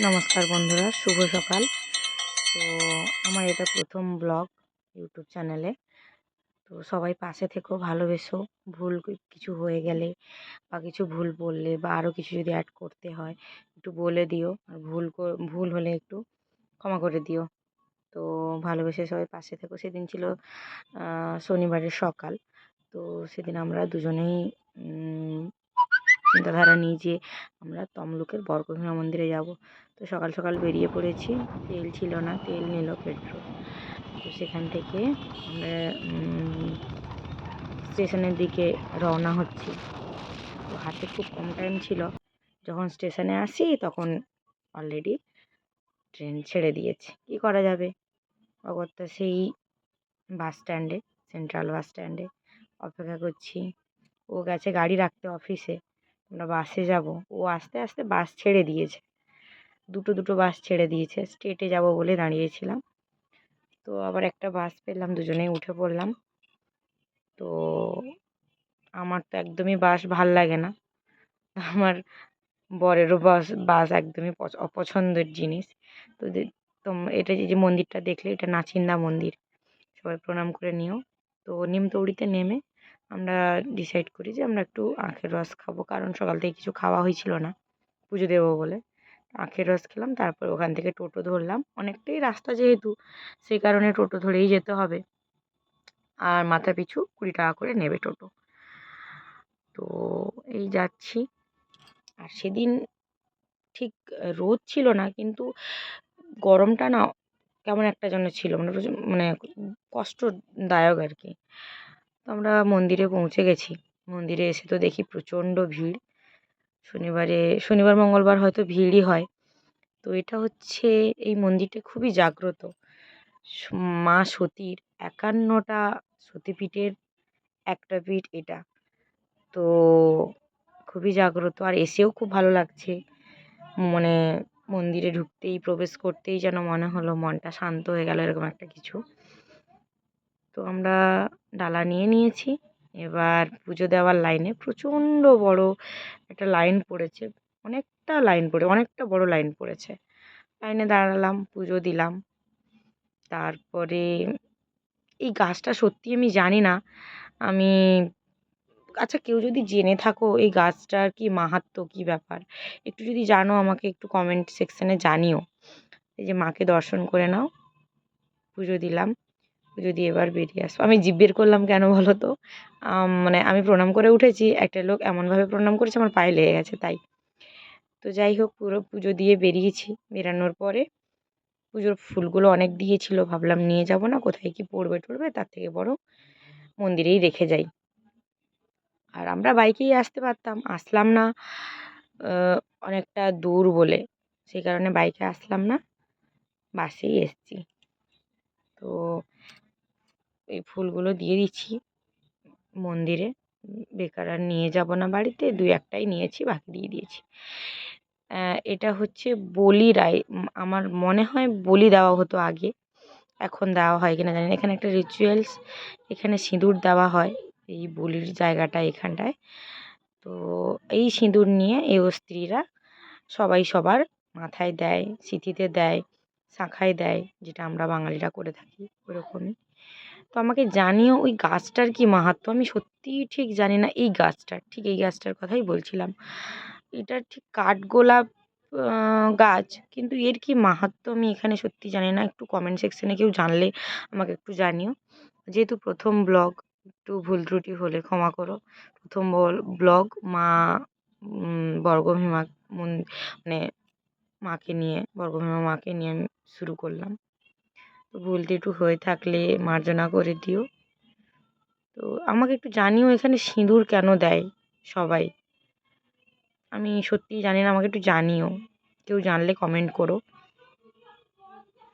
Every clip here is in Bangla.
নমস্কার বন্ধুরা, শুভ সকাল। তো আমার এটা প্রথম ব্লগ ইউটিউব চ্যানেলে। তো সবাই পাশে থেকেও, ভালোবেসো। ভুল কিছু হয়ে গেলে বা কিছু ভুল বললে বা আরও কিছু যদি অ্যাড করতে হয় একটু বলে দিও, আর ভুল হলে একটু ক্ষমা করে দিও। তো ভালোবেসে সবাই পাশে থেকো। সেদিন ছিল শনিবারের সকাল। তো সেদিন আমরা দুজনেই চিন্তাধারা নিই যে আমরা তমলুকের বর্গভীমা মন্দিরে যাব। তো সকাল সকাল বেরিয়ে পড়েছি। তেল ছিল না, তেল নিল পেট্রোল। তো সেখান থেকে আমরা স্টেশনের দিকে রওনা হচ্ছি। তো হাতে খুব কম টাইম ছিল। যখন স্টেশনে আসি তখন অলরেডি ট্রেন ছেড়ে দিয়েছে। কী করা যাবে, অগত্যা সেই বাস স্ট্যান্ডে, সেন্ট্রাল বাস স্ট্যান্ডে অপেক্ষা করছি। ও গেছে গাড়ি রাখতে অফিসে, আমরা বাসে যাব। ও আস্তে আস্তে বাস ছেড়ে দিয়েছে, দুটো বাস ছেড়ে দিয়েছে। স্টেটে যাব বলে দাঁড়িয়েছিলাম। তো আবার একটা বাস পেলাম, দুজনেই উঠে পড়লাম। তো আমার তো একদমই বাস ভাল লাগে না, আমার বরেরও বাস একদমই অপছন্দের জিনিস। তো এটা যে মন্দিরটা দেখলে, এটা নাচিন্দা মন্দির, সবাই প্রণাম করে নিও। তো নিমতৌড়িতে নেমে আমরা ডিসাইড করি যে আমরা একটু আখের রস খাবো, কারণ সকাল থেকে কিছু খাওয়া হয়েছিল না, পুজো দেবো বলে। আখের রস খেলাম, তারপর ওখান থেকে টোটো ধরলাম। অনেকটাই রাস্তা যেহেতু, সেই কারণে টোটো ধরেই যেতে হবে, আর মাথা পিছু 20 টাকা করে নেবে টোটো। তো এই যাচ্ছি। আর সেদিন ঠিক রোদ ছিল না, কিন্তু গরমটা না কেমন একটা যেন ছিল, মানে কষ্টদায়ক আর কি। তো আমরা মন্দিরে পৌঁছে গেছি। মন্দিরে এসে তো দেখি প্রচণ্ড ভিড়। শনিবার মঙ্গলবার হয়তো ভিড়ই হয়। তো এটা হচ্ছে, এই মন্দিরটা খুবই জাগ্রত। মা সতীর 51টা সতীপীঠের একটা পীঠ এটা। তো খুবই জাগ্রত, আর এসেও খুব ভালো লাগছে। মানে মন্দিরে ঢুকতেই, প্রবেশ করতেই যেন মনে হলো মনটা শান্ত হয়ে গেল, এরকম একটা কিছু। তো আমরা ডালা নিয়েছি। এবার পুজো দেওয়ার লাইনে প্রচণ্ড বড় একটা লাইন পড়েছে, অনেকটা বড় লাইন পড়েছে। লাইনে দাঁড়ালাম, পুজো দিলাম। তারপরে এই গাছটা সত্যি আমি জানি না, আমি আচ্ছা, কেউ যদি জেনে থাকো এই গাছটার কি মাহাত্ম্য, কি ব্যাপার, একটু যদি জানো আমাকে একটু কমেন্ট সেকশানে জানিও। এই যে মাকে দর্শন করে নাও, পুজো দিলাম, পুজো দিয়ে এবার বেরিয়ে আসবো। আমি জিভ বের করলাম কেন বলো তো, মানে আমি প্রণাম করে উঠেছি, একটা লোক এমনভাবে প্রণাম করেছে আমার পায়ে লেগে গেছে, তাই। তো যাই হোক, পুরো পুজো দিয়ে বেরিয়েছি। বেরানোর পরে পুজোর ফুলগুলো অনেক দিয়েছিল, ভাবলাম নিয়ে যাব না, কোথায় কি পড়বে টড়বে, তার থেকে বরং মন্দিরেই রেখে যাই। আর আমরা বাইকেই আসতে পারতাম, আসলাম না, অনেকটা দূর বলে, সেই কারণে বাইকে আসলাম না, বাসেই এসছি। তো এই ফুলগুলো দিয়ে দিচ্ছি মন্দিরে, বেকার আর নিয়ে যাব না বাড়িতে, 2-1টাই নিয়েছি, বাকি দিয়ে দিয়েছি। এটা হচ্ছে আমার মনে হয় বলি দেওয়া হতো আগে, এখন দেওয়া হয় কিনা জানি না। এখানে একটা রিচুয়ালস, এখানে সিঁদুর দেওয়া হয় এই বলির জায়গাটা এখানটায়। তো এই সিঁদুর নিয়ে এই স্ত্রীরা সবাই সবার মাথায় দেয়, সিঁথিতে দেয়, শাঁখায় দেয়, যেটা আমরা বাঙালিরা করে থাকি ওরকমই। তো আমাকে জানিও ওই গাছটার কি মাহাত্ম্য, আমি সত্যিই ঠিক জানি না এই গাছটার কথাই বলছিলাম। এটা ঠিক কাঠগোলাপ গাছ, কিন্তু এর কি মাহাত্ম্য আমি এখানে সত্যি জানি না। একটু কমেন্ট সেকশানে কেউ জানলে আমাকে একটু জানিও। যেহেতু প্রথম ব্লগ, একটু ভুল ত্রুটি হলে ক্ষমা করো। প্রথম ব্লগ মা বর্গভীমা মানে বর্গভীমা মাকে নিয়ে আমি শুরু করলাম। তো ভুল ত্রুটি হয়ে থাকলে মার্জনা করে দিও। তো আমাকে একটু জানিও এখানে সিঁদুর কেন দেয় সবাই, আমি সত্যিই জানি না, আমাকে একটু জানিও, কেউ জানলে কমেন্ট করো।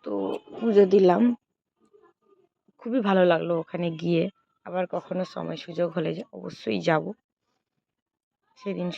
তো পুজো দিলাম, খুবই ভালো লাগলো ওখানে গিয়ে। আবার কখনো সময় সুযোগ হলে অবশ্যই যাব। সেদিন